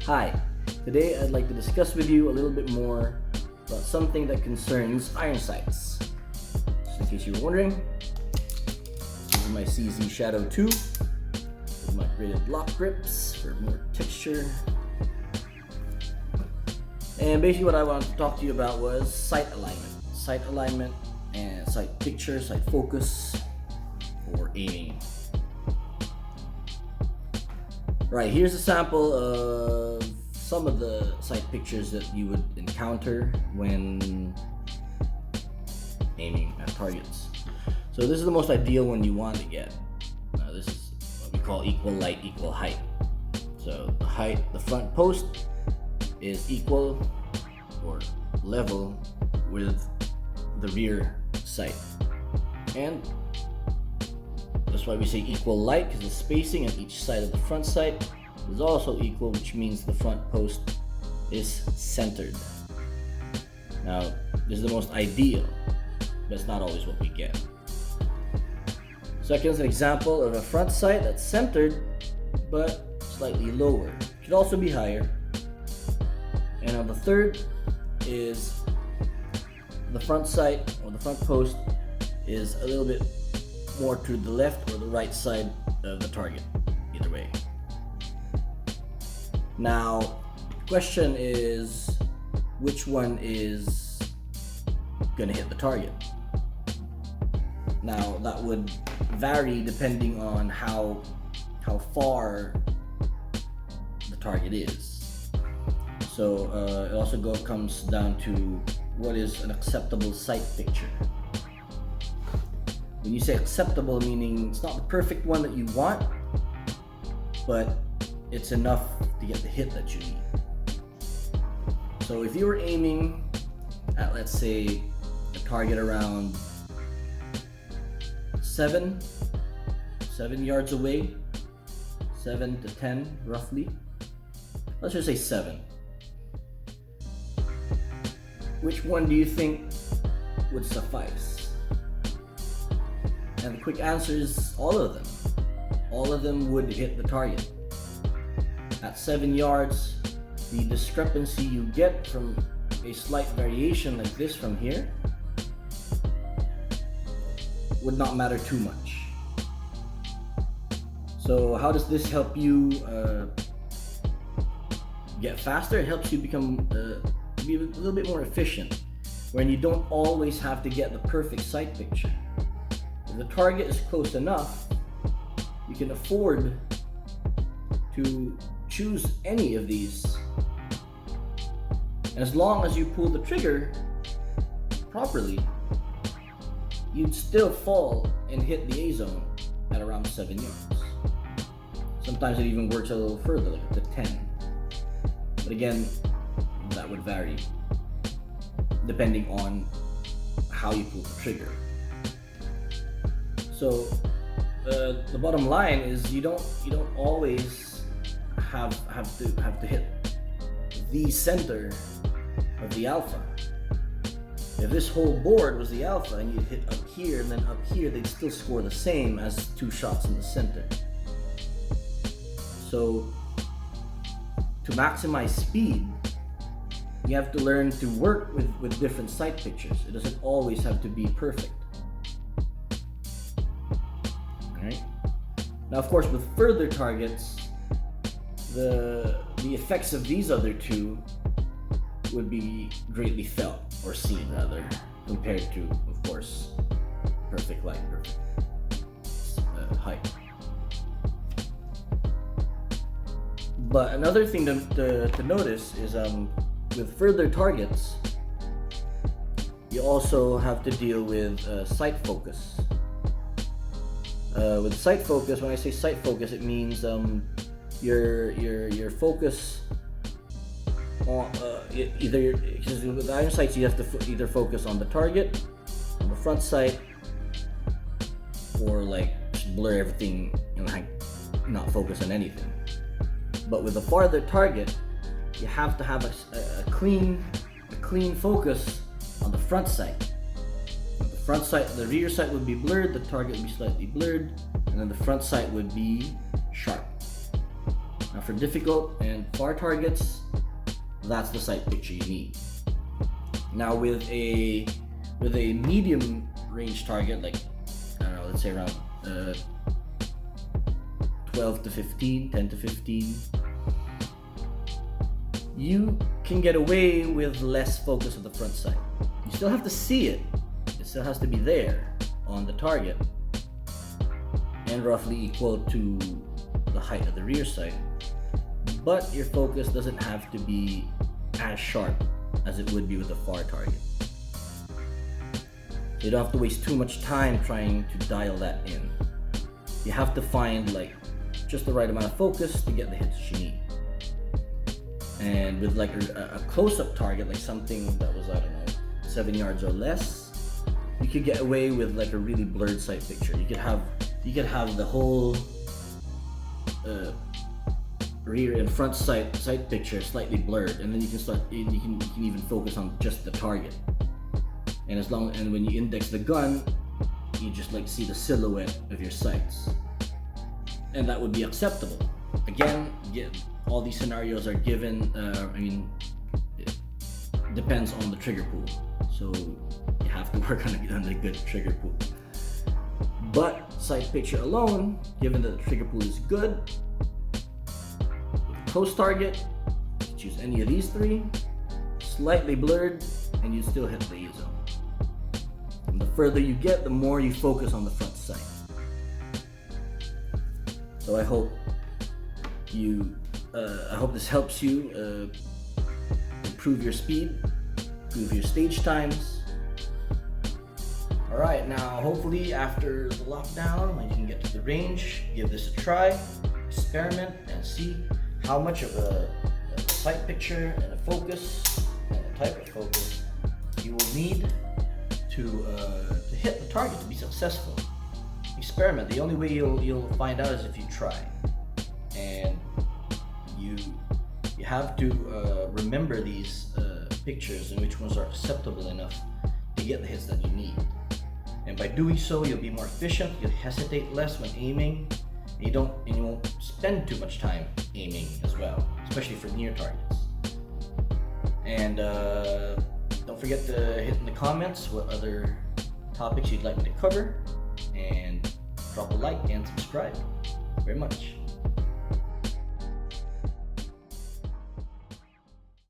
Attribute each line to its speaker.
Speaker 1: Hi, today I'd like to discuss with you a little bit more about something that concerns iron sights. Just in case you were wondering, this is my CZ Shadow 2 with my graded lock grips for more texture. And basically what I wanted to talk to you about was sight alignment and sight picture, sight focus for aiming. Right, here's a sample of some of the sight pictures that you would encounter when aiming at targets. So this is the most ideal one you want to get. This is what we call equal light, equal height. So the height, the front post is equal or level with the rear sight. And that's why we say equal light, because the spacing on each side of the front sight is also equal, which means the front post is centered. Now, this is the most ideal, but it's not always what we get. Second is an example of a front sight that's centered, but slightly lower. It could also be higher. And on the third is the front sight or the front post is a little bit more to the left or the right side of the target, either way. Now, the question is, which one is gonna hit the target? Now, that would vary depending on how far the target is. So it also comes down to what is an acceptable sight picture. When you say acceptable, meaning it's not the perfect one that you want, but it's enough to get the hit that you need. So if you were aiming at, let's say, a target around 7 yards away, 7 to 10 roughly, let's just say 7. Which one do you think would suffice? And the quick answer is all of them. All of them would hit the target. At 7 yards, the discrepancy you get from a slight variation like this from here would not matter too much. So how does this help you get faster? It helps you become be a little bit more efficient when you don't always have to get the perfect sight picture. If the target is close enough, you can afford to choose any of these. And as long as you pull the trigger properly, you'd still fall and hit the A zone at around 7 yards. Sometimes it even works a little further, like up to 10. But again, that would vary depending on how you pull the trigger. So the bottom line is you don't always have to hit the center of the alpha. If this whole board was the alpha and you hit up here and then up here, they'd still score the same as 2 shots in the center. So to maximize speed, you have to learn to work with different sight pictures. It doesn't always have to be perfect. Alright? Now, of course, with further targets, the effects of these other two would be greatly felt, or seen rather, compared to, of course, perfect light, perfect height. But another thing to notice is with further targets, you also have to deal with sight focus. With sight focus, when I say sight focus, it means your focus on because with iron sights you have to either focus on the target, on the front sight, or like just blur everything and like not focus on anything. But with a farther target, you have to have a clean focus on the front sight. The front sight, the rear sight would be blurred, the target would be slightly blurred, and then the front sight would be sharp. Now for difficult and far targets, that's the sight picture you need. Now with a medium range target, like I don't know, let's say around 12 to 15, 10 to 15, you can get away with less focus on the front sight. You still have to see it. It still has to be there on the target and roughly equal to the height of the rear sight. But your focus doesn't have to be as sharp as it would be with a far target. You don't have to waste too much time trying to dial that in. You have to find like just the right amount of focus to get the hits you need. And with like a close-up target, like something that was, I don't know, 7 yards or less, you could get away with like a really blurred sight picture. You could have the whole rear and front sight picture slightly blurred, and then you can even focus on just the target. And when you index the gun, you just like see the silhouette of your sights, and that would be acceptable. Again, all these scenarios are given. It depends on the trigger pool, so you have to work on a good trigger pool. But sight picture alone, given that the trigger pool is good, with close target, choose any of these three, slightly blurred, and you still hit the A zone. And the further you get, the more you focus on the front sight. So I hope this helps you improve your speed, improve your stage times. Alright, now hopefully after the lockdown, when you can get to the range, give this a try, experiment, and see how much of a sight picture and a focus, and a type of focus you will need to hit the target to be successful. Experiment. The only way you'll find out is if you try. And you have to remember these pictures and which ones are acceptable enough to get the hits that you need. And by doing so, you'll be more efficient. You'll hesitate less when aiming. And you won't spend too much time aiming as well, especially for near targets. And don't forget to hit in the comments what other topics you'd like me to cover, and drop a like and subscribe. Very much.